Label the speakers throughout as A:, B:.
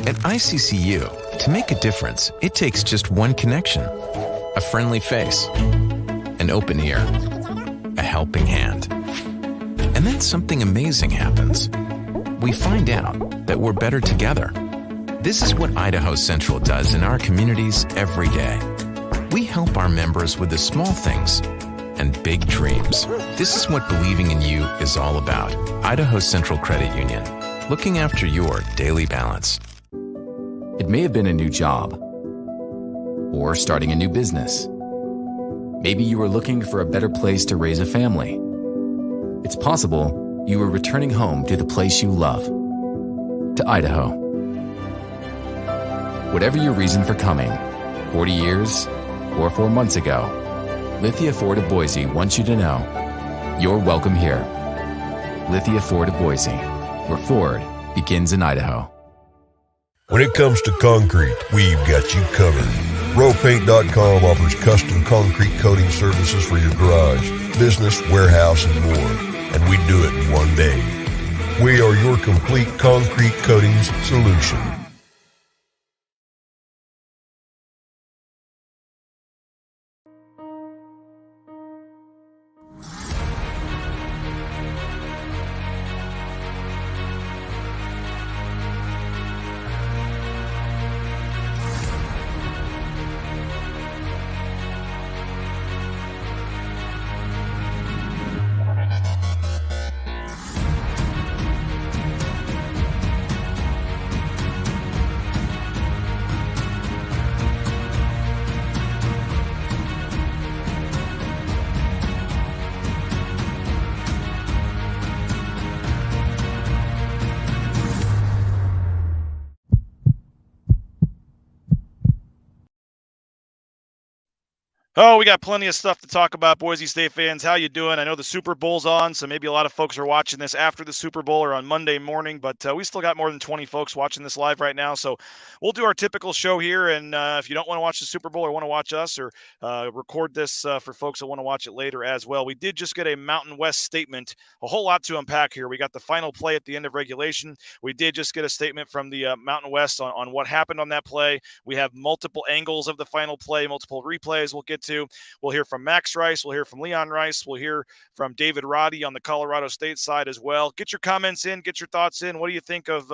A: At ICCU, to make a difference, it takes just one connection. A friendly face, an open ear, a helping hand. And then something amazing happens. We find out that we're better together. This is what Idaho Central does in our communities every day. We help our members with the small things and big dreams. This is what believing in you is all about. Idaho Central Credit Union, looking after your daily balance.
B: It may have been a new job or starting a new business. Maybe you were looking for a better place to raise a family. It's possible you were returning home to the place you love, to Idaho. Whatever your reason for coming, 40 years or 4 months ago, Lithia Ford of Boise wants you to know you're welcome here. Lithia Ford of Boise, where Ford begins in Idaho.
C: When it comes to concrete, we've got you covered. Rowpaint.com offers custom concrete coating services for your garage, business, warehouse, and more. And we do it in one day. We are your complete concrete coatings solution.
D: Oh, we got plenty of stuff to talk about, Boise State fans. How you doing? I know the Super Bowl's on, so maybe a lot of folks are watching this after the Super Bowl or on Monday morning, but we still got more than 20 folks watching this live right now, so we'll do our typical show here, and if you don't want to watch the Super Bowl or want to watch us or record this for folks that want to watch it later as well, we did just get a Mountain West statement, a whole lot to unpack here. We got the final play at the end of regulation. We did just get a statement from the Mountain West on what happened on that play. We have multiple angles of the final play, multiple replays we'll get to. We'll hear from Max Rice. We'll hear from Leon Rice. We'll hear from David Roddy on the Colorado State side as well. Get your comments in. Get your thoughts in. What do you think of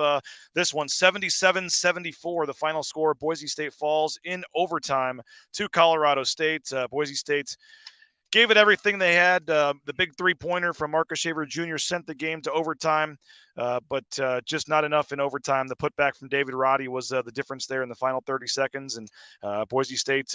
D: this one? 77-74, the final score. Boise State falls in overtime to Colorado State. Boise State gave it everything they had. The big three-pointer from Marcus Shaver Jr. sent the game to overtime, but just not enough in overtime. The putback from David Roddy was the difference there in the final 30 seconds. And Boise State,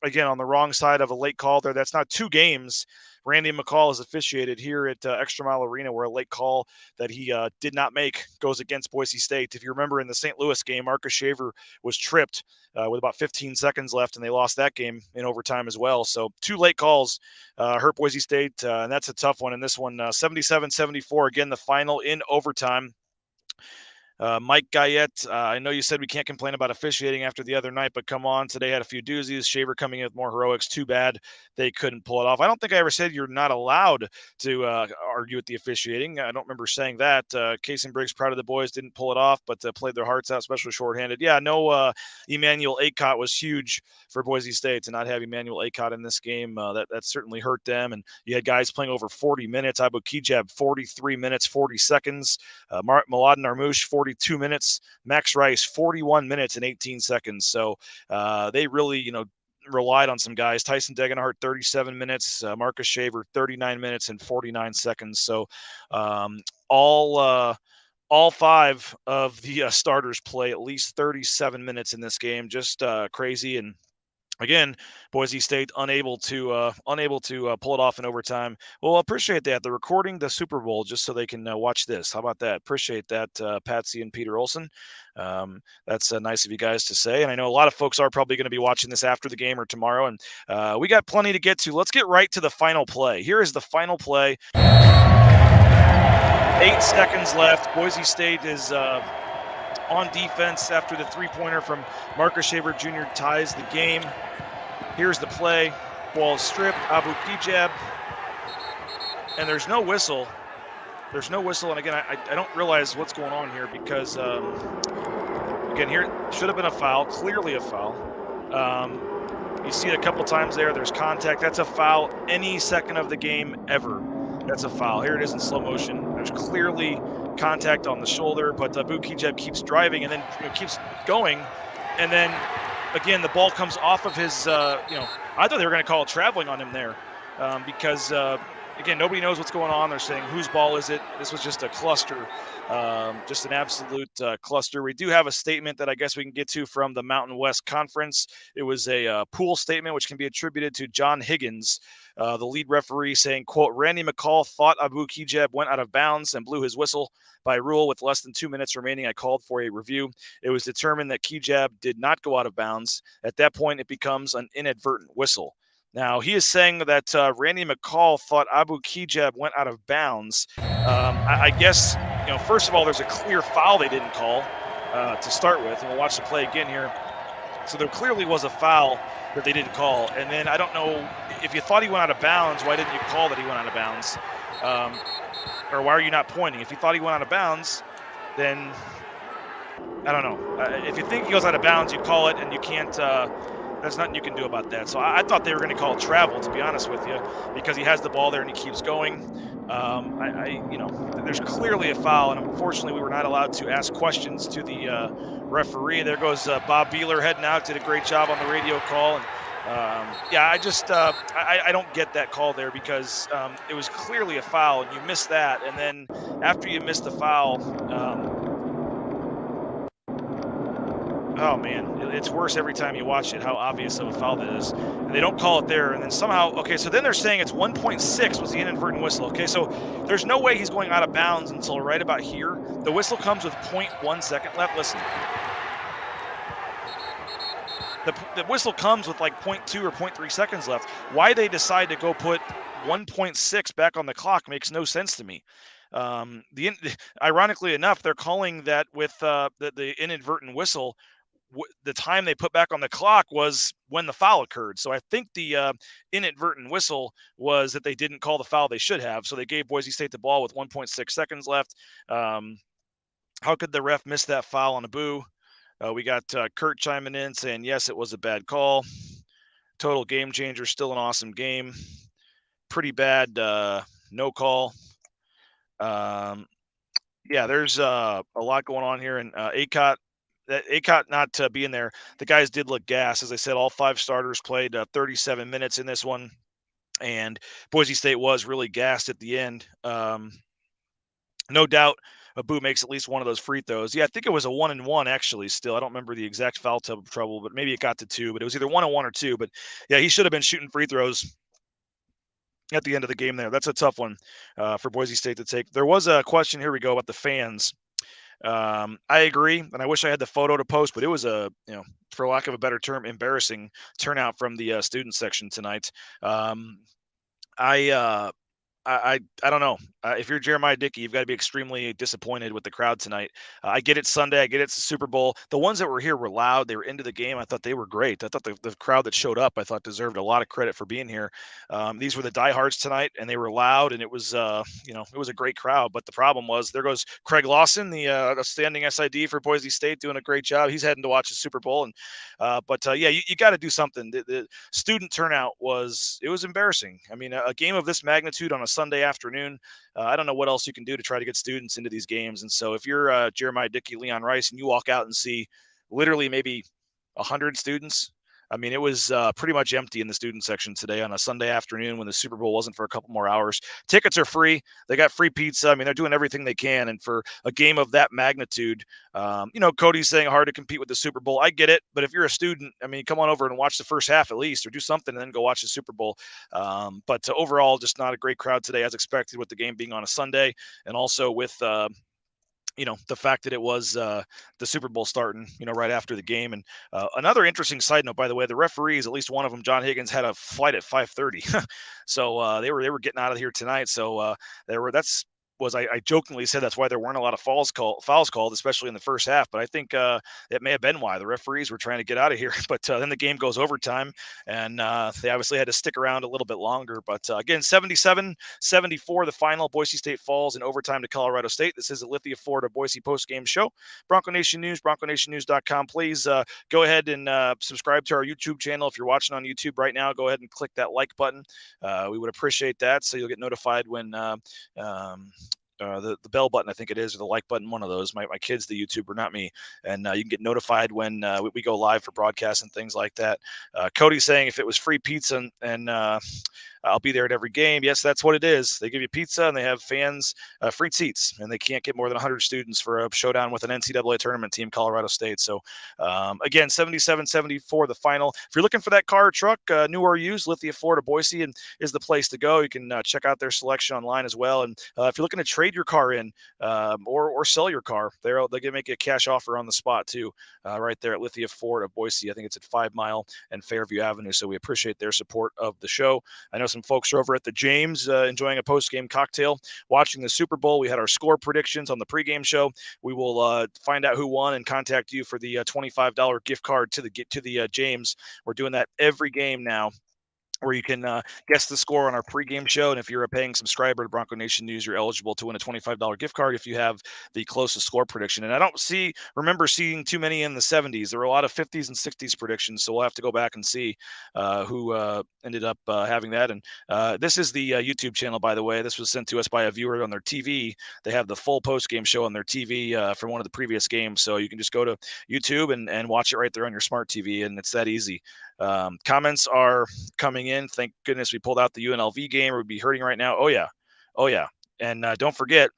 D: again, on the wrong side of a late call there. That's not two games Randy McCall has officiated here at ExtraMile Arena, where a late call that he did not make goes against Boise State. If you remember in the St. Louis game, Marcus Shaver was tripped with about 15 seconds left, and they lost that game in overtime as well. So two late calls hurt Boise State, and that's a tough one. And this one, 77-74, again, the final in overtime. Mike Guyette, I know you said we can't complain about officiating after the other night, but come on, today had a few doozies. Shaver coming in with more heroics. Too bad they couldn't pull it off. I don't think I ever said you're not allowed to argue with the officiating. I don't remember saying that. Case and Briggs, proud of the boys, didn't pull it off, but played their hearts out, especially shorthanded. Yeah, no, Emmanuel Acott was huge for Boise State. To not have Emmanuel Acott in this game, that certainly hurt them. And you had guys playing over 40 minutes. Abu Kijab, 43 minutes, 40 seconds. Mladen Armouche, 42 minutes. Max Rice, 41 minutes and 18 seconds. So they really, relied on some guys. Tyson Degenhart, 37 minutes. Marcus Shaver, 39 minutes and 49 seconds. So all five of the starters play at least 37 minutes in this game. Just crazy. And again, Boise State unable to pull it off in overtime. Well, appreciate that. They're recording the Super Bowl just so they can watch this. How about that? Appreciate that, Patsy and Peter Olson. That's nice of you guys to say. And I know a lot of folks are probably going to be watching this after the game or tomorrow. And we got plenty to get to. Let's get right to the final play. Here is the final play. 8 seconds left. Boise State is on defense after the three-pointer from Marcus Shaver Jr. ties the game. Here's the play. Ball stripped. Abu Kijab. And there's no whistle. There's no whistle. And again, I don't realize what's going on here because, again, here should have been a foul, clearly a foul. You see it a couple times there. There's contact. That's a foul any second of the game ever. That's a foul. Here it is in slow motion. There's clearly contact on the shoulder, but Abu Kigab keeps driving and then keeps going. And then, again, the ball comes off of his, I thought they were going to call it traveling on him there because, again, nobody knows what's going on. They're saying, whose ball is it? This was just a cluster, just an absolute cluster. We do have a statement that I guess we can get to from the Mountain West Conference. It was a pool statement, which can be attributed to John Higgins, the lead referee, saying, quote, Randy McCall thought Abu Kigab went out of bounds and blew his whistle. By rule, with less than 2 minutes remaining, I called for a review. It was determined that Kigab did not go out of bounds. At that point, it becomes an inadvertent whistle. Now, he is saying that Randy McCall thought Abu Kigab went out of bounds. I guess, first of all, there's a clear foul they didn't call to start with, and we'll watch the play again here. So there clearly was a foul that they didn't call. And then I don't know, if you thought he went out of bounds, why didn't you call that he went out of bounds? Or why are you not pointing? If you thought he went out of bounds, then I don't know. If you think he goes out of bounds, you call it, and you can't. There's nothing you can do about that. So I thought they were going to call it travel, to be honest with you, because he has the ball there and he keeps going. There's clearly a foul, and unfortunately, we were not allowed to ask questions to the referee. There goes Bob Beeler heading out. Did a great job on the radio call. And I don't get that call there because it was clearly a foul, and you missed that. And then after you missed the foul, oh man, it's worse every time you watch it, how obvious of a foul that is. And they don't call it there, and then somehow, okay, so then they're saying it's 1.6 was the inadvertent whistle. Okay, so there's no way he's going out of bounds until right about here. The whistle comes with 0.1 second left. Listen. The whistle comes with like 0.2 or 0.3 seconds left. Why they decide to go put 1.6 back on the clock makes no sense to me. Ironically enough, they're calling that with the inadvertent whistle. The time they put back on the clock was when the foul occurred. So I think the inadvertent whistle was that they didn't call the foul they should have. So they gave Boise State the ball with 1.6 seconds left. How could the ref miss that foul on Abu? We got Kurt chiming in saying, yes, it was a bad call. Total game changer, still an awesome game. Pretty bad no call. There's a lot going on here. And Acott not being there, the guys did look gassed. As I said, all 5 starters played 37 minutes in this one. And Boise State was really gassed at the end. No doubt Abu makes at least one of those free throws. Yeah, I think it was a 1-and-1 actually still. I don't remember the exact foul trouble, but maybe it got to 2. But it was either 1-and-1 or 2. But, yeah, he should have been shooting free throws at the end of the game there. That's a tough one for Boise State to take. There was a question, here we go, about the fans. I agree, and I wish I had the photo to post, but it was a, for lack of a better term, embarrassing turnout from the student section tonight. I don't know. If you're Jeremiah Dickey, you've got to be extremely disappointed with the crowd tonight. I get it's Sunday. I get it's the Super Bowl. The ones that were here were loud. They were into the game. I thought they were great. I thought the crowd that showed up, I thought deserved a lot of credit for being here. These were the diehards tonight, and they were loud, and it was, it was a great crowd. But the problem was, there goes Craig Lawson, the standing SID for Boise State, doing a great job. He's heading to watch the Super Bowl. And you got to do something. The student turnout was embarrassing. I mean, a game of this magnitude on a Sunday afternoon, I don't know what else you can do to try to get students into these games. And so if you're Jeremiah Dickey, Leon Rice, and you walk out and see literally maybe 100 students, I mean, it was pretty much empty in the student section today on a Sunday afternoon when the Super Bowl wasn't for a couple more hours. Tickets are free. They got free pizza. I mean, they're doing everything they can. And for a game of that magnitude, Cody's saying hard to compete with the Super Bowl. I get it. But if you're a student, I mean, come on over and watch the first half at least, or do something and then go watch the Super Bowl. But overall, just not a great crowd today, as expected, with the game being on a Sunday, and also with the fact that it was the Super Bowl starting, right after the game. And another interesting side note, by the way, the referees, at least one of them, John Higgins, had a flight at 5:30. So they were getting out of here tonight. So that's was I jokingly said that's why there weren't a lot of fouls called, especially in the first half. But I think it may have been why the referees were trying to get out of here. But then the game goes overtime, and they obviously had to stick around a little bit longer. But again, 77-74, the final. Boise State falls in overtime to Colorado State. This is a Lithia, Florida, Boise post-game show. Bronco Nation News, BroncoNationNews.com. Please go ahead and subscribe to our YouTube channel. If you're watching on YouTube right now, go ahead and click that like button. We would appreciate that, so you'll get notified when the bell button, I think it is, or the like button, one of those. My kid's the YouTuber, not me. And you can get notified when we go live for broadcasts and things like that. Cody's saying if it was free pizza and I'll be there at every game. Yes, that's what it is. They give you pizza and they have fans, free seats, and they can't get more than 100 students for a showdown with an NCAA tournament team, Colorado State. So, again, 77-74, the final. If you're looking for that car or truck, new or used, Lithia, Florida, Boise, and is the place to go. You can check out their selection online as well. And if you're looking to trade your car in or sell your car, they can make you a cash offer on the spot too, right there at Lithia, Florida, Boise. I think it's at 5 Mile and Fairview Avenue. So we appreciate their support of the show. I know some folks are over at the James enjoying a post-game cocktail, watching the Super Bowl. We had our score predictions on the pregame show. We will find out who won and contact you for the $25 gift card to the James. We're doing that every game now, where you can guess the score on our pregame show. And if you're a paying subscriber to Bronco Nation News, you're eligible to win a $25 gift card if you have the closest score prediction. And I don't remember seeing too many in the 70s. There were a lot of 50s and 60s predictions, so we'll have to go back and see who ended up having that. And this is the YouTube channel, by the way. This was sent to us by a viewer on their TV. They have the full post-game show on their TV from one of the previous games, so you can just go to YouTube and watch it right there on your smart TV, and it's that easy. Comments are coming in. Thank goodness we pulled out the UNLV game. We'd be hurting right now. Oh yeah. And don't forget,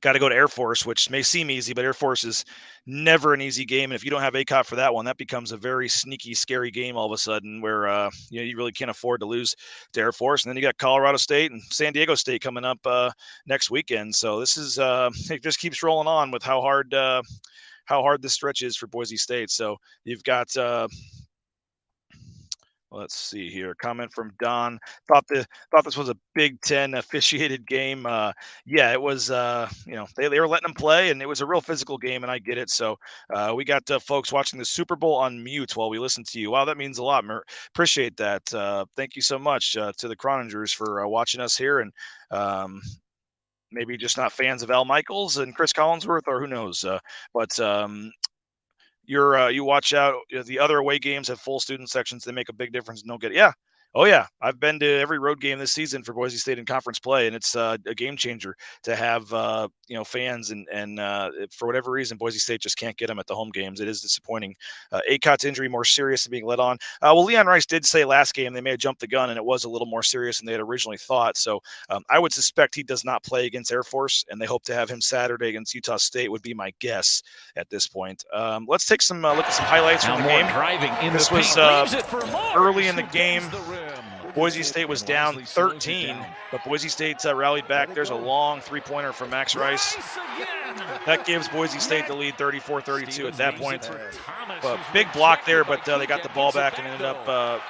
D: got to go to Air Force, which may seem easy, but Air Force is never an easy game. And if you don't have ACOT for that one, that becomes a very sneaky, scary game all of a sudden, where you really can't afford to lose to Air Force. And then you got Colorado State and San Diego State coming up next weekend. So this is it just keeps rolling on with how hard this stretch is for Boise State. So you've got let's see here. Comment from Don. Thought this was a Big Ten officiated game. Yeah, it was. They were letting them play, and it was a real physical game, and I get it. So we got folks watching the Super Bowl on mute while we listen to you. Wow, that means a lot. Appreciate that. Thank you so much to the Croningers for watching us here, and maybe just not fans of Al Michaels and Chris Collinsworth, or who knows. But you watch out. The other away games have full student sections. They make a big difference. And don't get it. Yeah. Oh yeah, I've been to every road game this season for Boise State in conference play, and it's a game changer to have fans. And for whatever reason, Boise State just can't get them at the home games. It is disappointing. Acot's injury more serious than being let on. Well, Leon Rice did say last game they may have jumped the gun, and it was a little more serious than they had originally thought. So I would suspect he does not play against Air Force, and they hope to have him Saturday against Utah State. Would be my guess at this point. Let's take some look at some highlights from the game. This was early in the game. Boise State was down 13, but Boise State rallied back. There's a long three-pointer from Max Rice. That gives Boise State the lead 34-32 at that point. But big block there, but they got the ball back and ended up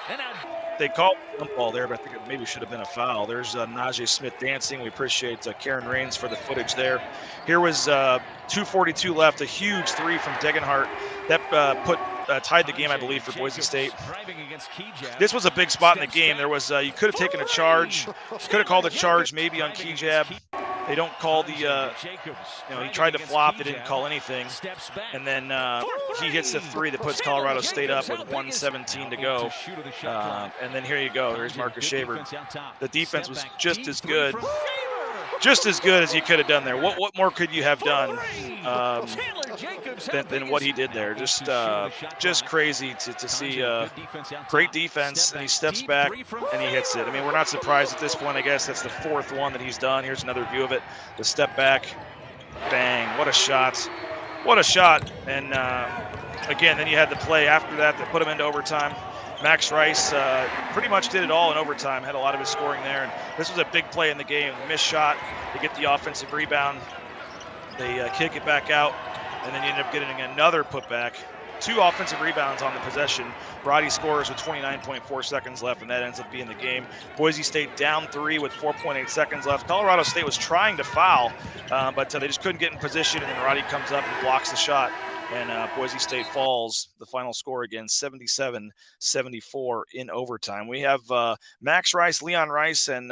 D: they called the jump ball there, but I think it maybe should have been a foul. There's Najee Smith dancing. We appreciate Karen Rains for the footage there. Here was 2:42 left, a huge three from Degenhart that tied the game, I believe, for Boise State. This was a big spot in the game. There was you could have taken a charge, could have called a charge maybe on Kejab. They don't call the, he tried to flop. They didn't call anything. And then he hits the three that puts Colorado State up with 1:17 to go. And then here you go. There's Marcus Shaver. The defense was just as good as you could have done there. What more could you have done than what he did there? Just crazy to see great defense, and he steps back and he hits it. I mean, we're not surprised at this point. I guess that's the fourth one that he's done. Here's another view of it. The step back, bang! What a shot! What a shot! And again, then you had the play after that put him into overtime. Max Rice pretty much did it all in overtime, had a lot of his scoring there. And this was a big play in the game. Missed shot, they get the offensive rebound, they kick it back out, and then you end up getting another putback. 2 offensive rebounds on the possession. Roddy scores with 29.4 seconds left, and that ends up being the game. Boise State down 3 with 4.8 seconds left. Colorado State was trying to foul, but they just couldn't get in position, and then Roddy comes up and blocks the shot, and Boise State falls. The final score again, 77-74 in overtime. We have Max Rice, Leon Rice, and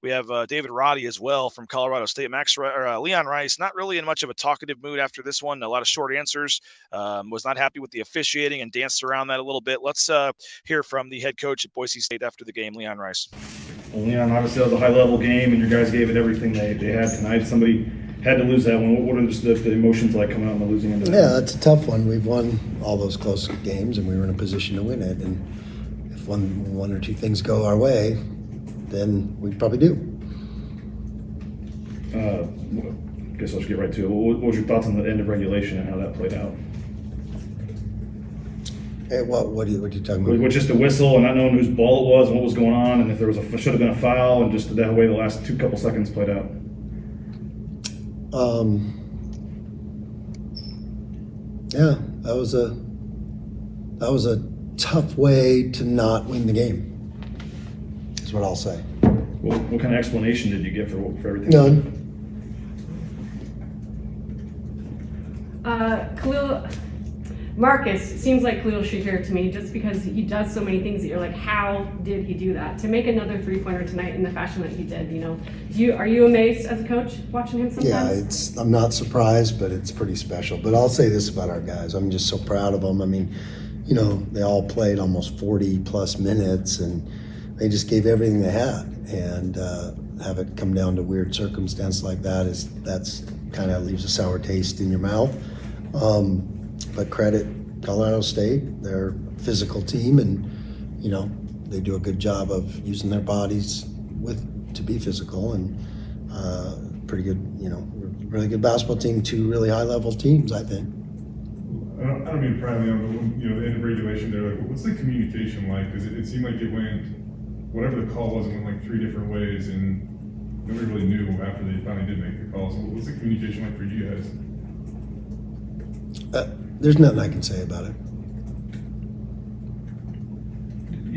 D: we have David Roddy as well from Colorado State. Leon Rice, not really in much of a talkative mood after this one. A lot of short answers. Was not happy with the officiating and danced around that a little bit. Let's hear from the head coach at Boise State after the game, Leon Rice.
E: Well, Leon, obviously that was a high-level game, and your guys gave it everything they had tonight. Somebody had to lose that one. What are just the emotions like coming out on the losing end of that?
F: Yeah, it's a tough one. We've won all those close games, and we were in a position to win it. And if one or 2 things go our way, then we probably do.
E: I guess I'll just get right to it. What was your thoughts on the end of regulation and how that played out?
F: Hey, what are you talking about?
E: With just a whistle and not knowing whose ball it was and what was going on, and if there was should have been a foul, and just that way the last couple seconds played out.
F: Yeah, that was a tough way to not win the game. Is what I'll say.
E: What kind of explanation did you get for everything?
F: None.
G: Khalil, Marcus, seems like Khalil Shakir to me, just because he does so many things that you're like, how did he do that? To make another 3-pointer tonight in the fashion that he did, are you amazed as a coach watching him sometimes?
F: Yeah, I'm not surprised, but it's pretty special. But I'll say this about our guys. I'm just so proud of them. I mean, they all played almost 40 plus minutes, and they just gave everything they had. And have it come down to weird circumstance like that's kind of leaves a sour taste in your mouth. But credit Colorado State, they're a physical team, and they do a good job of using their bodies to be physical, and pretty good, really good basketball team. 2 really high level teams, I think.
H: I don't mean to pry on them, but the end of regulation there, like, what's the communication like? Because it seemed like it went, whatever the call was, it went like 3 different ways, and nobody really knew after they finally did make the call. So what's the communication like for you guys?
F: There's nothing I can say about it.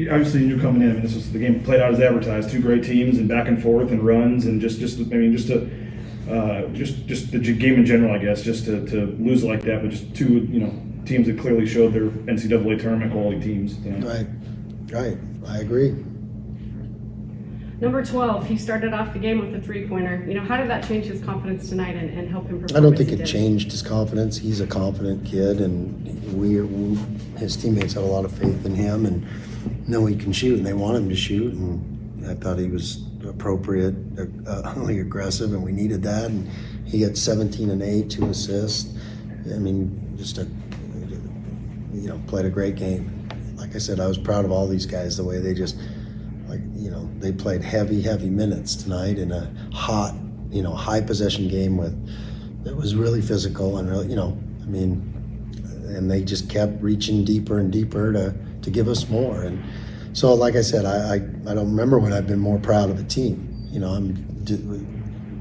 E: Obviously, you knew coming in. I mean, the game played out as advertised. 2 great teams, and back and forth and runs, and just the game in general, I guess. Just to lose like that, but just 2 teams that clearly showed their NCAA tournament quality teams tonight.
F: Right. I agree.
G: Number 12, he started off the game with a 3-pointer. How did that change his confidence tonight and help him perform?
F: I don't think it changed his confidence. He's a confident kid, and his teammates had a lot of faith in him and know he can shoot, and they want him to shoot. And I thought he was appropriately aggressive, and we needed that. And he had 17 and 8, 2 assists. I mean, played a great game. Like I said, I was proud of all these guys, the way they just. They played heavy minutes tonight in a hot, high possession game that was really physical and really, and they just kept reaching deeper and deeper to give us more. And so, like I said, I don't remember when I've been more proud of a team.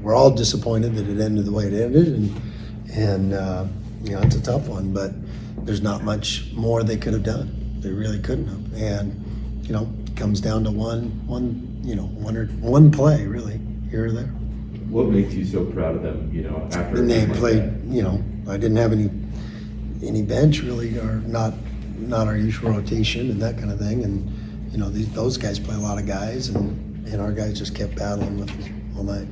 F: We're all disappointed that it ended the way it ended, and it's a tough one, but there's not much more they could have done. They really couldn't have. And it comes down to one play, really, here or there.
I: What makes you so proud of them, after
F: and they played,
I: that?
F: I didn't have any bench really, or not our usual rotation and that kind of thing. And, those guys play a lot of guys, and our guys just kept battling with them all night.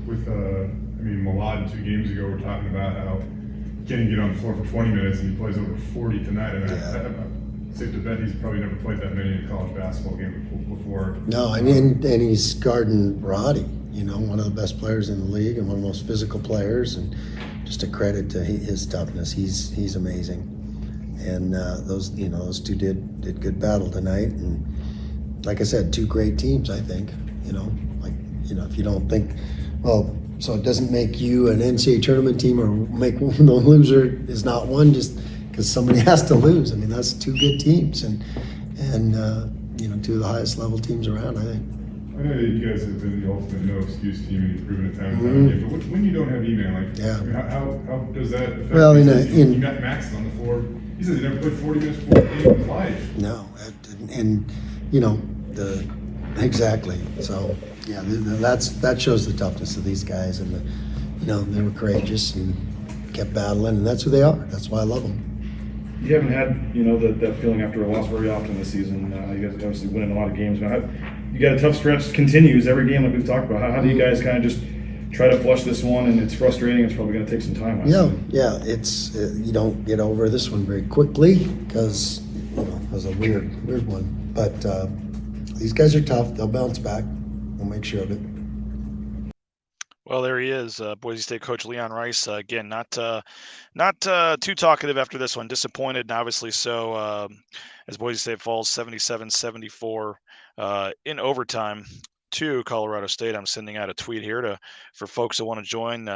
H: With, Malad 2 games ago, we're talking about how he can't even get on the floor for 20 minutes, and he plays over 40 tonight. And I'm safe to bet he's probably never played that many in a college basketball game before.
F: No, and he's guarding Roddy, one of the best players in the league and one of the most physical players, and just a credit to his toughness. He's amazing. And those 2 did good battle tonight, and like I said, 2 great teams, I think. If you don't think, so it doesn't make you an NCAA tournament team, or make the loser is not one just because somebody has to lose. I mean, that's 2 good teams, and 2 of the highest level teams around, I think.
H: I know that you guys have been the ultimate no excuse team, and you've proven it time and time again. But when you don't have E-Man, how does that affect you? You got Max on the floor He said he never played 40 minutes before the game in his life.
F: No, and you know, exactly. So yeah, that shows the toughness of these guys, and you know, they were courageous and kept battling, and that's who they are. That's why I love them.
E: You haven't had, you know, that feeling after a loss very often this season. You guys obviously winning a lot of games. Now, you got a tough stretch, continues every game like we've talked about. How do you guys kind of just try to flush this one? And it's frustrating. It's probably going to take some time.
F: Yeah. It's you don't get over this one very quickly because you know, it was a weird one. But these guys are tough. They'll bounce back. We'll make sure of it.
D: Well, there he is, Boise State coach Leon Rice. Again, not too talkative after this one. Disappointed, and obviously so, as Boise State falls 77-74 in overtime to Colorado State. I'm sending out a tweet here for folks that want to join.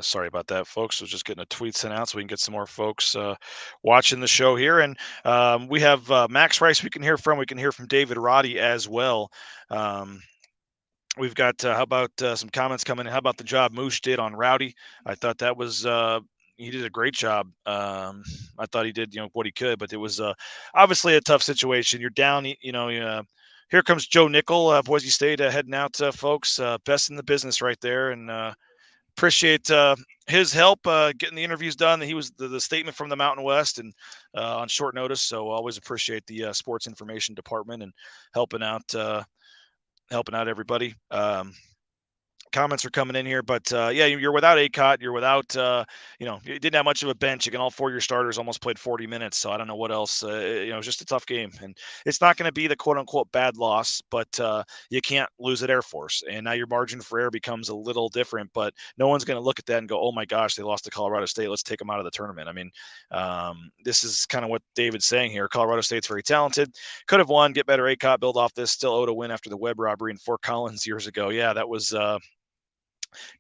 D: Sorry about that, folks. I was just getting a tweet sent out so we can get some more folks watching the show here. And we have Max Rice we can hear from. We can hear from David Roddy as well. We've got, how about some comments coming in? How about the job Moosh did on Rowdy? I thought that was, he did a great job. I thought he did, you know, what he could, but it was obviously a tough situation. You're down, you know, here comes Joe Nickel, Boise State heading out, folks. Best in the business right there. And appreciate his help getting the interviews done. He was the statement from the Mountain West and on short notice. So always appreciate the sports information department and helping out everybody. Comments are coming in here, but yeah, you're without ACOT. You're without, you know, you didn't have much of a bench. Again, all 4 of your starters almost played 40 minutes. So I don't know what else, you know, it's just a tough game. And it's not going to be the quote unquote bad loss, but you can't lose at Air Force. And now your margin for error becomes a little different, but no one's going to look at that and go, oh my gosh, they lost to Colorado State. Let's take them out of the tournament. I mean, this is kind of what David's saying here. Colorado State's very talented. Could have won, get better ACOT, build off this, still owe to win after the Webb robbery in Fort Collins years ago. Yeah, that was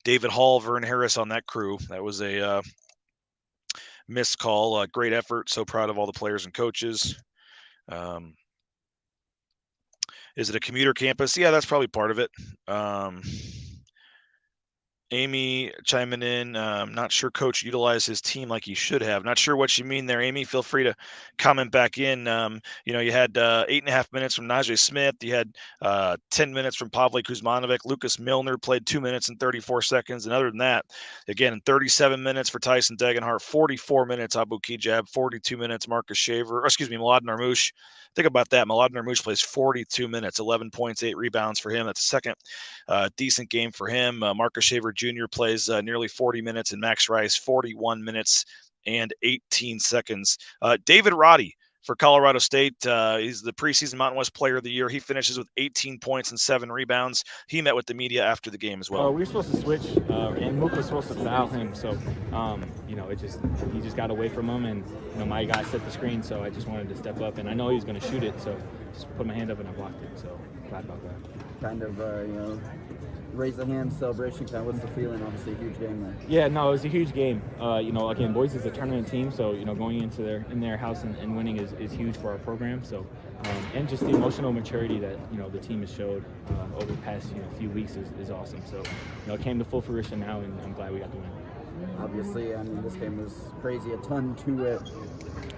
D: David Hall, Vern Harris on that crew. That was a missed call. Great effort. So proud of all the players and coaches. Is it a commuter campus? Yeah, that's probably part of it. Amy chiming in. Not sure Coach utilized his team like he should have. Not sure what you mean there, Amy. Feel free to comment back in. You know, you had 8.5 minutes from Najee Smith. You had 10 minutes from Pavle Kuzmanovic. Lucas Milner played 2 minutes and 34 seconds. And other than that, again, 37 minutes for Tyson Degenhart, 44 minutes Abu Kijab, 42 minutes Marcus Shaver. Milad Narmouche. Think about that. Milad Narmouche plays 42 minutes, 11 points, 8 rebounds for him. That's a second decent game for him. Marcus Shaver Jr. plays nearly 40 minutes, and Max Rice 41 minutes and 18 seconds. David Roddy for Colorado State. He's the preseason Mountain West Player of the Year. He finishes with 18 points and 7 rebounds. He met with the media after the game as well.
J: We were supposed to switch, and Mook was supposed to foul him. So, you know, he just got away from him, and you know, my guy set the screen. So I just wanted to step up, and I know he was going to shoot it, so just put my hand up and I blocked it. So glad about that.
K: Kind of, you know, raise the hand celebration. Kind of, what's the feeling? Obviously, a huge game there.
J: Yeah, no, it was a huge game. You know, again, Boise is a tournament team, so you know, going into their house and winning is huge for our program. So, and just the emotional maturity that you know the team has showed over the past few weeks is awesome. So, you know, it came to full fruition now, and I'm glad we got the win.
K: Obviously, I mean, this game was crazy, a ton to it.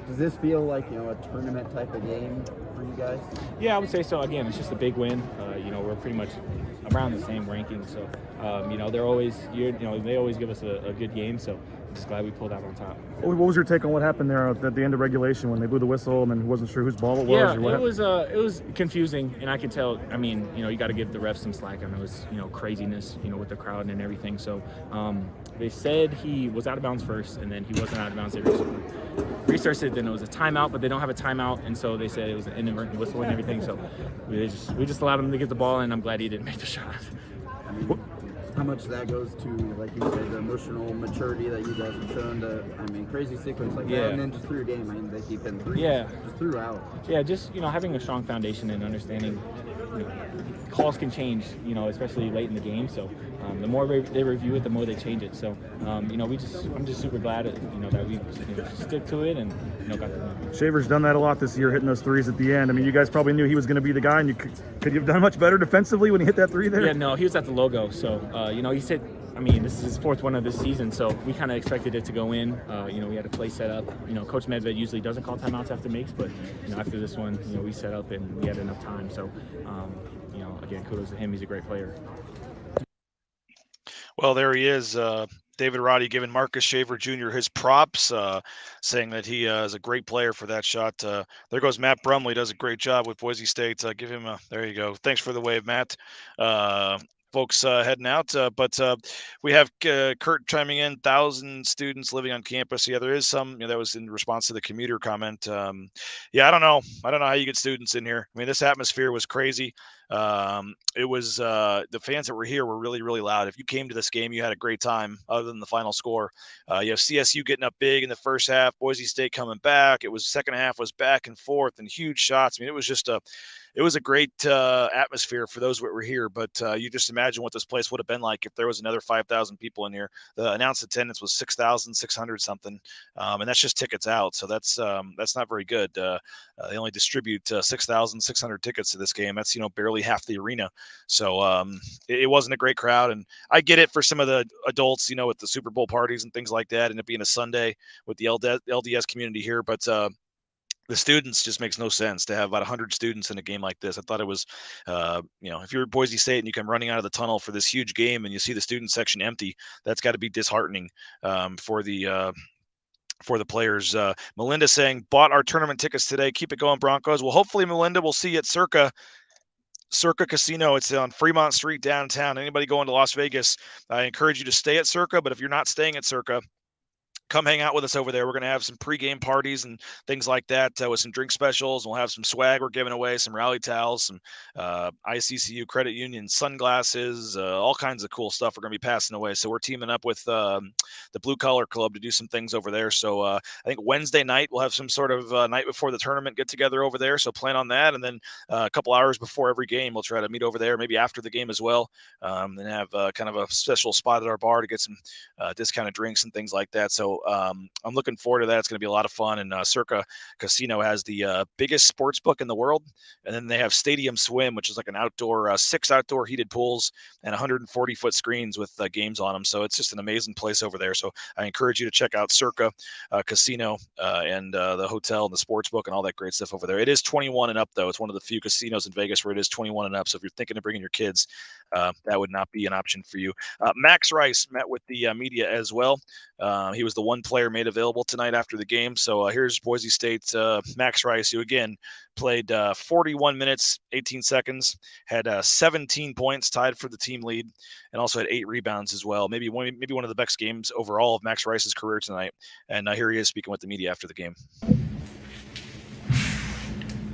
K: Does this feel like, you know, a tournament type of game for you guys?
J: Yeah, I would say so. Again, it's just a big win. You know, we're pretty much around the same ranking, so you know, they always give us a good game. So I'm just glad we pulled out on top.
E: What was your take on what happened there at the end of regulation when they blew the whistle and then wasn't sure whose ball it was?
J: Yeah, it was confusing, and I could tell. I mean, you know, you got to give the refs some slack. I know it was craziness, with the crowd and everything. So they said he was out of bounds first, and then he wasn't out of bounds. They researched it, then it was a timeout, but they don't have a timeout, and so they said it was an inadvertent whistle and everything. So we just allowed him to get the ball, and I'm glad he didn't make the shot.
K: I mean, how much that goes to, like you said, the emotional maturity that you guys have shown to, I mean, crazy sequence like that, and then just through your game, I mean, they keep in three, just throughout.
J: Yeah, just, having a strong foundation and understanding, calls can change, especially late in the game. So the more they review it, the more they change it. So, I'm just super glad, that we stick to it and, got the win.
E: Shaver's done that a lot this year, hitting those threes at the end. I mean, you guys probably knew he was going to be the guy, and could you have done much better defensively when he hit that three there?
J: Yeah, no, he was at the logo. So, he said, I mean, this is his 4th one of this season, so we kind of expected it to go in. You know, we had a play set up. You know, Coach Medved usually doesn't call timeouts after makes, but, you know, after this one, you know, we set up and we had enough time. So, you know, again, kudos to him. He's a great player.
D: Well, there he is. David Roddy giving Marcus Shaver Jr. his props, saying that he is a great player for that shot. There goes Matt Brumley, does a great job with Boise State. Give him a, there you go. Thanks for the wave, Matt. Folks heading out, but we have Kurt chiming in. 1,000 students living on campus. Yeah, there is some. You know, that was in response to the commuter comment. Yeah, I don't know how you get students in here. I mean, this atmosphere was crazy. It was the fans that were here were really, really loud. If you came to this game, you had a great time. Other than the final score, you have CSU getting up big in the first half. Boise State coming back. It was second half was back and forth and huge shots. I mean, it was just a great atmosphere for those that were here. But you just imagine what this place would have been like if there was another 5,000 people in here. The announced attendance was 6,600 something, and that's just tickets out. So that's not very good. They only distribute 6,600 tickets to this game. That's, you know, barely half the arena. So it wasn't a great crowd, and I get it for some of the adults, you know, with the Super Bowl parties and things like that, and it being a Sunday with the LDS community here, but the students just makes no sense to have about 100 students in a game like this. I thought it was, you know, if you're at Boise State and you come running out of the tunnel for this huge game and you see the student section empty, that's got to be disheartening for the players. Melinda saying, bought our tournament tickets today. Keep it going, Broncos. Well, hopefully, Melinda, we'll see you at Circa Casino. It's on Fremont Street downtown. Anybody going to Las Vegas, I encourage you to stay at Circa, but if you're not staying at Circa, come hang out with us over there. We're going to have some pregame parties and things like that with some drink specials. We'll have some swag we're giving away, some rally towels, some ICCU credit union sunglasses, all kinds of cool stuff we're going to be passing away. So we're teaming up with the Blue Collar Club to do some things over there. So I think Wednesday night we'll have some sort of night before the tournament get together over there. So plan on that. And then a couple hours before every game, we'll try to meet over there, maybe after the game as well, and have kind of a special spot at our bar to get some discounted drinks and things like that. So I'm looking forward to that. It's going to be a lot of fun. And Circa Casino has the biggest sports book in the world. And then they have Stadium Swim, which is like an outdoor, 6 outdoor heated pools and 140-foot screens with games on them. So it's just an amazing place over there. So I encourage you to check out Circa Casino and the hotel and the sports book and all that great stuff over there. It is 21 and up, though. It's one of the few casinos in Vegas where it is 21 and up. So if you're thinking of bringing your kids, that would not be an option for you. Max Rice met with the media as well. He was the one player made available tonight after the game. So here's Boise State's Max Rice, who again played 41 minutes, 18 seconds, had 17 points, tied for the team lead, and also had 8 rebounds as well. Maybe one of the best games overall of Max Rice's career tonight. And here he is speaking with the media after the game.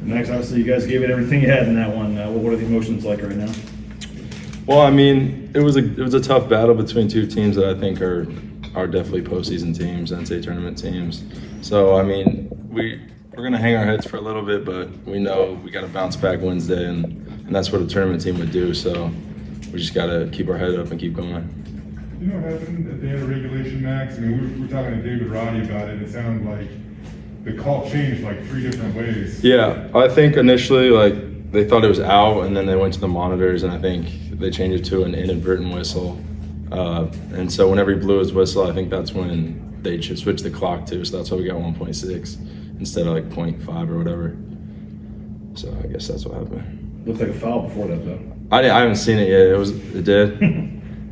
E: Max, obviously you guys gave it everything you had in that one. What are the emotions like right now?
L: Well, I mean, it was a tough battle between two teams that I think are definitely postseason teams, NCAA tournament teams. So, I mean, we're going to hang our heads for a little bit, but we know we got to bounce back Wednesday, and that's what a tournament team would do. So we just got to keep our head up and keep going.
H: You know what happened at the end of regulation, Max? I mean, we were talking to David Roddy about it. It sounded like the call changed like 3 different ways.
L: Yeah, I think initially, like, they thought it was out, and then they went to the monitors, and I think they changed it to an inadvertent whistle. And so whenever he blew his whistle, I think that's when they switched the clock to. So that's why we got 1.6 instead of like 0.5 or whatever. So I guess that's what happened.
E: Looked like a foul before that, though.
L: I haven't seen it yet. It did.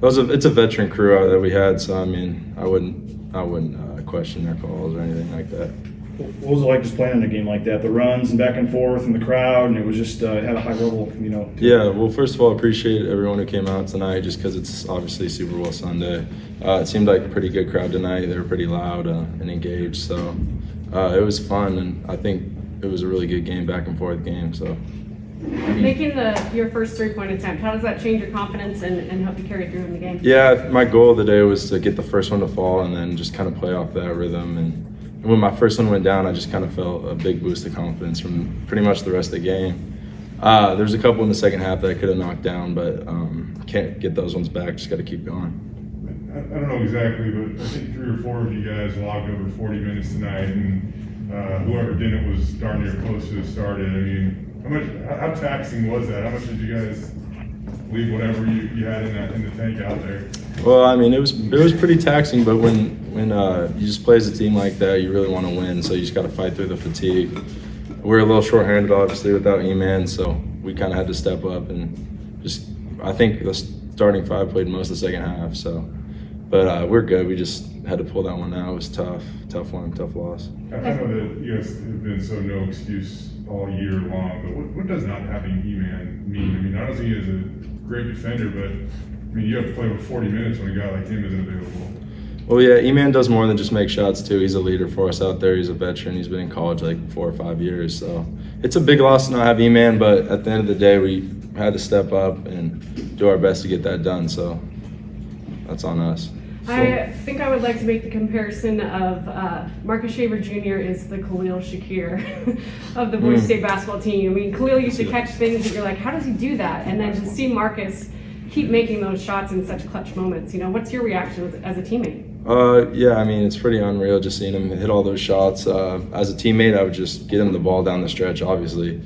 L: It's a veteran crew that we had, so I mean, I wouldn't question their calls or anything like that.
E: What was it like just playing in a game like that? The runs and back and forth and the crowd, and it was just it had a high level, you know.
L: Yeah, well, first of all, I appreciate everyone who came out tonight just because it's obviously Super Bowl Sunday. It seemed like a pretty good crowd tonight. They were pretty loud and engaged, so it was fun, and I think it was a really good game, back and forth game. So
G: making your first 3-point attempt, how does that change your confidence and help you carry through in the game?
L: Yeah, my goal of the day was to get the first one to fall and then just kind of play off that rhythm. And when my first one went down, I just kind of felt a big boost of confidence from pretty much the rest of the game. There was a couple in the second half that I could have knocked down, but can't get those ones back. Just got to keep going.
H: I don't know exactly, but I think 3 or 4 of you guys logged over 40 minutes tonight, and whoever didn't was darn near close to the started. I mean, how taxing was that? How much did you guys leave whatever you had in the tank out there?
L: Well, I mean, it was pretty taxing, but when you just play as a team like that, you really want to win, so you just got to fight through the fatigue. We're a little shorthanded, obviously, without E-Man, so we kind of had to step up and just, I think the starting five played most of the second half, so. But we're good. We just had to pull that one out. It was tough one, tough loss.
H: I know that you guys have been so no excuse all year long, but what does not having E-Man mean? I mean, not only is he a great defender, but I mean, you have to play with 40 minutes when a guy like him isn't available.
L: Well, yeah, E-Man does more than just make shots, too. He's a leader for us out there. He's a veteran. He's been in college like 4 or 5 years. So it's a big loss to not have E-Man, but at the end of the day, we had to step up and do our best to get that done. So that's on us.
G: I think I would like to make the comparison of Marcus Shaver Jr. is the Khalil Shakir of the Boise State basketball team. I mean, Khalil used to catch things that you're like, how does he do that? And then to see Marcus keep making those shots in such clutch moments, what's your reaction as a teammate?
L: Yeah, I mean, it's pretty unreal just seeing him hit all those shots. As a teammate, I would just get him the ball down the stretch, obviously.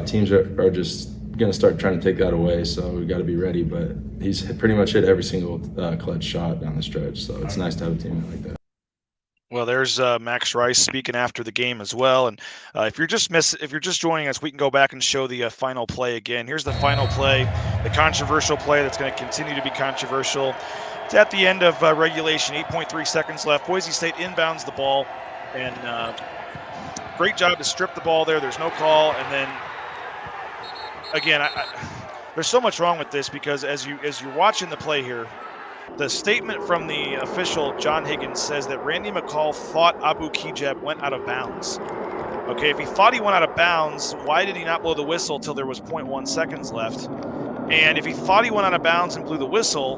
L: Teams are just going to start trying to take that away, so we've got to be ready. But he's pretty much hit every single clutch shot down the stretch, so it's nice to have a teammate like that.
D: Well, there's Max Rice speaking after the game as well. And if you're just joining us, we can go back and show the final play again. Here's the final play, the controversial play that's going to continue to be controversial. It's at the end of regulation, 8.3 seconds left. Boise State inbounds the ball, and great job to strip the ball there. There's no call, and then again, there's so much wrong with this because as you're watching the play here, the statement from the official, John Higgins, says that Randy McCall thought Abu Kigab went out of bounds. Okay, if he thought he went out of bounds, why did he not blow the whistle till there was 0.1 seconds left? And if he thought he went out of bounds and blew the whistle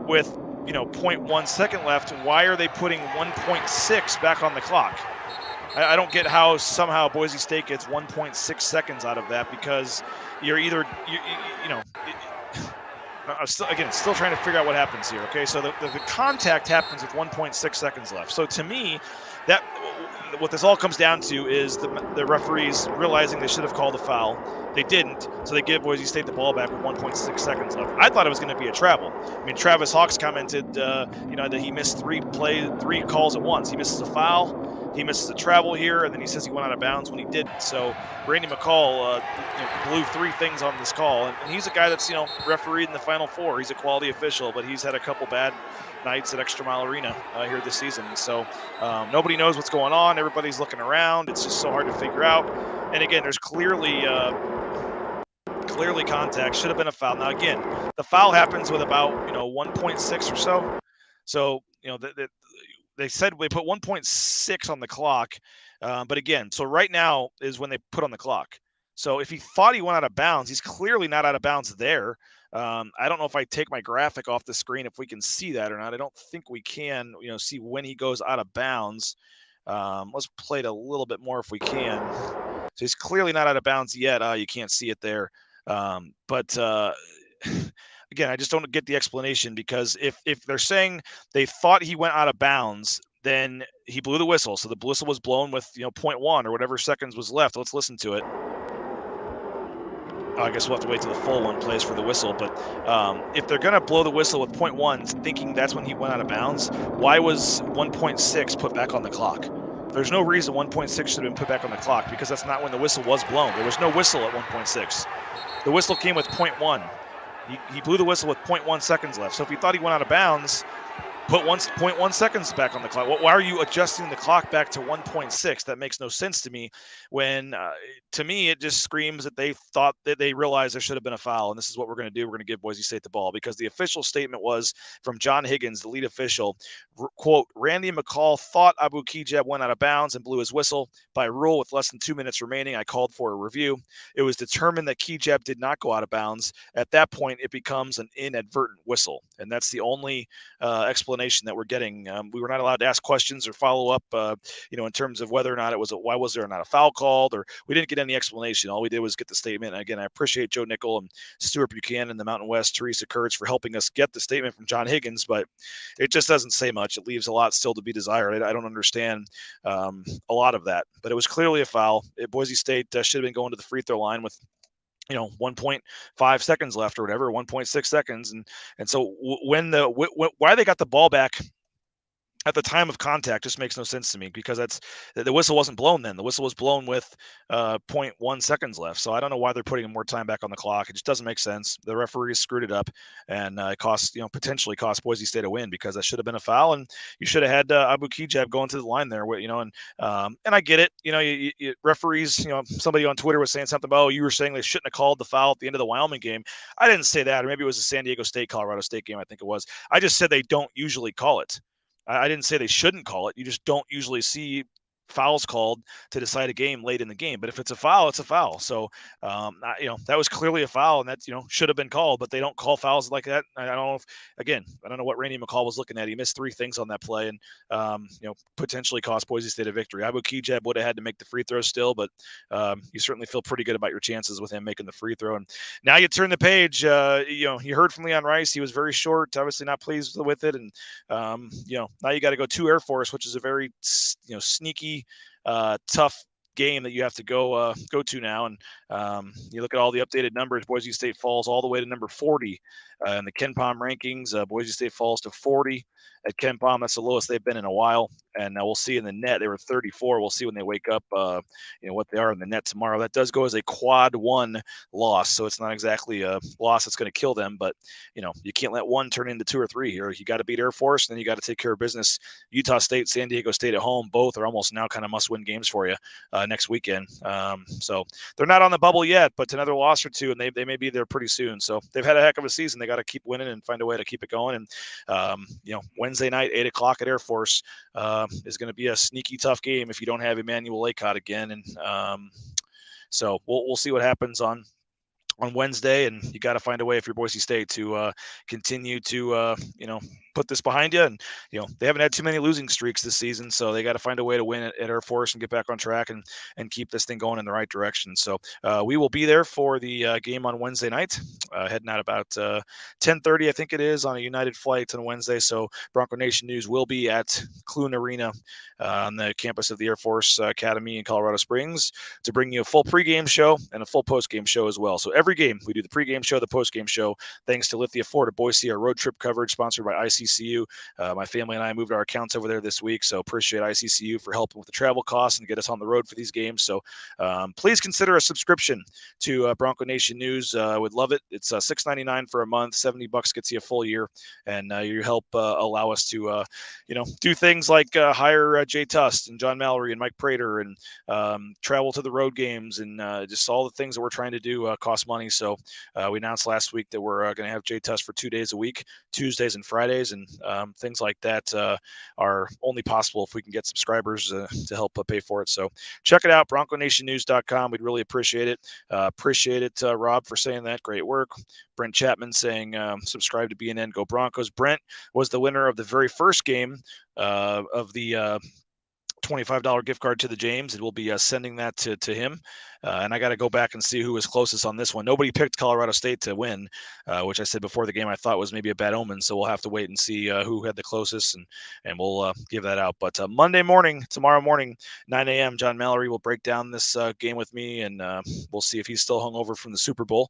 D: with 0.1 second left, why are they putting 1.6 back on the clock? I don't get how somehow Boise State gets 1.6 seconds out of that, because you're either I'm still trying to figure out what happens here. Okay, so the contact happens with 1.6 seconds left. So to me, that what this all comes down to is the referees realizing they should have called a foul. They didn't, so they give Boise State the ball back with 1.6 seconds left. I thought it was going to be a travel. I mean, Travis Hawks commented, that he missed three calls at once. He misses a foul, he misses a travel here, and then he says he went out of bounds when he didn't. So Randy McCall blew 3 things on this call, and he's a guy that's refereed in the Final Four. He's a quality official, but he's had a couple bad nights at ExtraMile Arena here this season. So nobody knows what's going on. Everybody's looking around. It's just so hard to figure out. And again, there's clearly contact. Should have been a foul. Now again, the foul happens with about 1.6 or so. So they said they put 1.6 on the clock, but again, so right now is when they put on the clock. So if he thought he went out of bounds, he's clearly not out of bounds there. I don't know if I take my graphic off the screen if we can see that or not. I don't think we can, see when he goes out of bounds. Let's play it a little bit more if we can. So he's clearly not out of bounds yet. You can't see it there. But again, I just don't get the explanation, because if they're saying they thought he went out of bounds, then he blew the whistle. So the whistle was blown with 0.1 or whatever seconds was left. Let's listen to it. I guess we'll have to wait till the full one plays for the whistle. But if they're going to blow the whistle with 0.1, thinking that's when he went out of bounds, why was 1.6 put back on the clock? There's no reason 1.6 should have been put back on the clock, because that's not when the whistle was blown. There was no whistle at 1.6. The whistle came with 0.1. He blew the whistle with 0.1 seconds left. So if he thought he went out of bounds, put 1.1 seconds back on the clock. Why are you adjusting the clock back to 1.6? That makes no sense to me. When, to me, it just screams that they thought that they realized there should have been a foul, and this is what we're going to do. We're going to give Boise State the ball, because the official statement was from John Higgins, the lead official, quote, Randy McCall thought Abu Kigab went out of bounds and blew his whistle. By rule, with less than 2 minutes remaining, I called for a review. It was determined that Kigab did not go out of bounds. At that point, it becomes an inadvertent whistle, and that's the only explanation that we're getting. We were not allowed to ask questions or follow up, in terms of whether or not why was there not a foul called, or we didn't get any explanation. All we did was get the statement. And again, I appreciate Joe Nickel and Stuart Buchanan in the Mountain West, Teresa Kurtz, for helping us get the statement from John Higgins, but it just doesn't say much. It leaves a lot still to be desired. I don't understand a lot of that, but it was clearly a foul. Boise State should have been going to the free throw line with 1.5 seconds left or whatever, 1.6 seconds. And so why they got the ball back at the time of contact just makes no sense to me, because the whistle wasn't blown then. The whistle was blown with zero point 0.1 seconds left. So I don't know why they're putting more time back on the clock. It just doesn't make sense. The referees screwed it up, and it potentially cost Boise State a win, because that should have been a foul, and you should have had Abu Kijab going to the line there. And I get it. Referees. Somebody on Twitter was saying something about, you were saying they shouldn't have called the foul at the end of the Wyoming game. I didn't say that, or maybe it was the San Diego State Colorado State game. I think it was. I just said they don't usually call it. I didn't say they shouldn't call it. You just don't usually see fouls called to decide a game late in the game. But if it's a foul, it's a foul. So, that was clearly a foul, and that, should have been called, but they don't call fouls like that. I don't know what Randy McCall was looking at. He missed 3 things on that play, and, potentially cost Boise State a victory. Abu Kijab would have had to make the free throw still, but you certainly feel pretty good about your chances with him making the free throw. And now you turn the page. You heard from Leon Rice. He was very short, obviously not pleased with it. And, now you got to go to Air Force, which is a very, sneaky, tough game that you have to go to now. And you look at all the updated numbers. Boise State falls all the way to number 40 in the KenPom rankings. Boise State falls to 40 at KenPom. That's the lowest they've been in a while. And we'll see in the net, they were 34. We'll see when they wake up, what they are in the net tomorrow. That does go as a quad 1 loss, so it's not exactly a loss that's going to kill them. But you can't let 1 turn into 2 or 3 here. You got to beat Air Force, and then you got to take care of business. Utah State, San Diego State at home, both are almost now kind of must-win games for you next weekend. So they're not on the bubble yet, but another loss or 2, and they may be there pretty soon. So they've had a heck of a season. They got to keep winning and find a way to keep it going. And Wednesday night, 8:00 at Air Force. Is going to be a sneaky tough game if you don't have Emmanuel Laycott again. And so we'll see what happens on Wednesday, and you got to find a way, if you're Boise State, to continue to put this behind you. And they haven't had too many losing streaks this season, so they got to find a way to win at Air Force and get back on track and keep this thing going in the right direction. So we will be there for the game on Wednesday night, heading out about 10:30, I think it is, on a United flight on Wednesday. So Bronco Nation News will be at Clune Arena on the campus of the Air Force Academy in Colorado Springs to bring you a full pregame show and a full postgame show as well. So every game we do the pregame show, the postgame show, thanks to Lithia Ford of Boise, our road trip coverage sponsored by ICCU. My family and I moved our accounts over there this week, so appreciate ICCU for helping with the travel costs and get us on the road for these games. So please consider a subscription to Bronco Nation News. I would love it. It's $6.99 for a month. $70 gets you a full year, and you help allow us to do things like hire Jay Tust and John Mallory and Mike Prater, and travel to the road games, and just all the things that we're trying to do cost money. So we announced last week that we're going to have Jay Tust for 2 days a week, Tuesdays and Fridays, and things like that are only possible if we can get subscribers to help pay for it. So check it out, BroncoNationNews.com. We'd really appreciate it. Appreciate it, Rob, for saying that. Great work. Brent Chapman saying subscribe to BNN, go Broncos. Brent was the winner of the very first game of the $25 gift card to the James, and we'll be sending that to him. And I got to go back and see who was closest on this one. Nobody picked Colorado State to win, which I said before the game I thought was maybe a bad omen. So we'll have to wait and see who had the closest, and we'll give that out. But Monday morning, tomorrow morning, 9 a.m., John Mallory will break down this game with me, and we'll see if he's still hungover from the Super Bowl.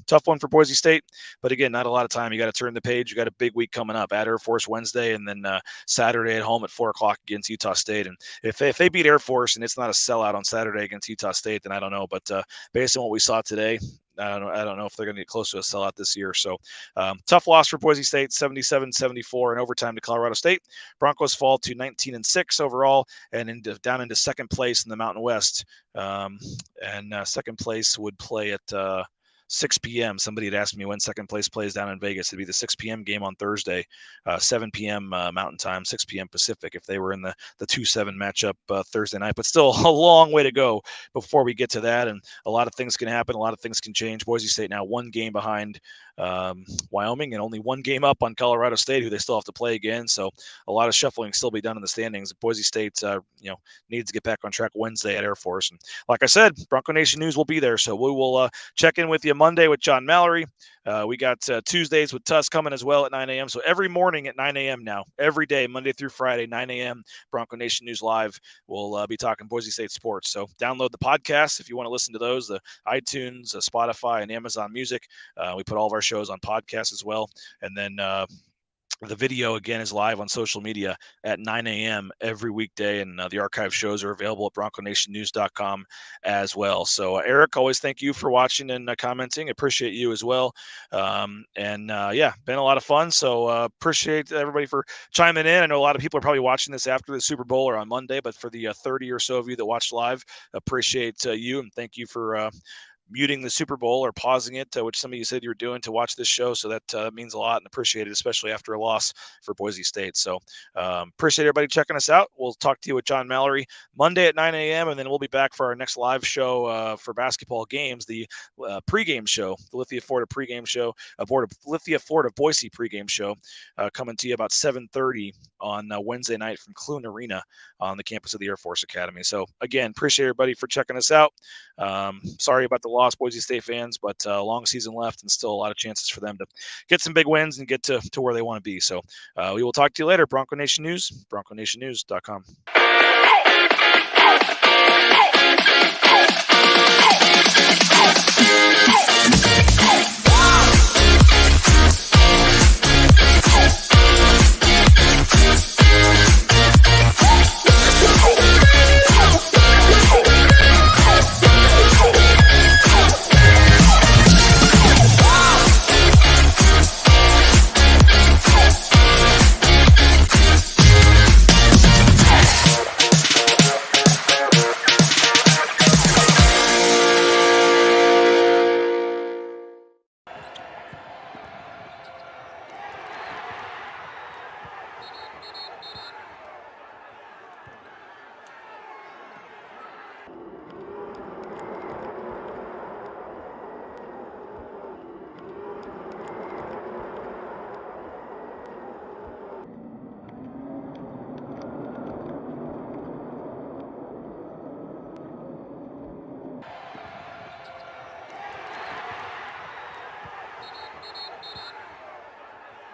D: Tough one for Boise State, but again, not a lot of time. You got to turn the page. You got a big week coming up at Air Force Wednesday, and then Saturday at home at 4:00 against Utah State. And if they beat Air Force and it's not a sellout on Saturday against Utah State, then I don't know. But based on what we saw today, I don't know if they're going to get close to a sellout this year. So tough loss for Boise State, 77-74 in overtime to Colorado State. Broncos fall to 19-6 overall, and down into second place in the Mountain West. Second place would play at 6 p.m. Somebody had asked me when second place plays down in Vegas. It'd be the 6 p.m. game on Thursday, 7 p.m. Mountain Time, 6 p.m. Pacific, if they were in the 2-7 matchup Thursday night. But still a long way to go before we get to that, and a lot of things can happen. A lot of things can change. Boise State now 1 game behind Wyoming, and only one game up on Colorado State, who they still have to play again. So a lot of shuffling still be done in the standings. Boise State, needs to get back on track Wednesday at Air Force. And like I said, Bronco Nation News will be there. So we will check in with you Monday with John Mallory. We got Tuesdays with Tuss coming as well at 9 a.m. So every morning at 9 a.m. now, every day, Monday through Friday, 9 a.m., Bronco Nation News Live. We'll be talking Boise State sports. So download the podcast if you want to listen to those, the iTunes, Spotify, and Amazon Music. We put all of our shows on podcasts as well. And then the video, again, is live on social media at 9 a.m. every weekday, and the archive shows are available at bronconationnews.com as well. So, Eric, always thank you for watching and commenting. Appreciate you as well. Been a lot of fun. So, appreciate everybody for chiming in. I know a lot of people are probably watching this after the Super Bowl or on Monday, but for the 30 or so of you that watched live, appreciate you, and thank you for muting the Super Bowl or pausing it, which some of you said you're doing to watch this show. So that means a lot and appreciate it, especially after a loss for Boise State. So appreciate everybody checking us out. We'll talk to you with John Mallory Monday at 9 a.m. And then we'll be back for our next live show for basketball games, the pregame show, the Lithia Florida pregame show, Lithia Florida Boise pregame show, coming to you about 7:30 on Wednesday night from Clune Arena on the campus of the Air Force Academy. So again, appreciate everybody for checking us out. Sorry about the loss, Boise State fans, but long season left and still a lot of chances for them to get some big wins and get to where they want to be. So we will talk to you later. Bronco Nation News, bronconationnews.com.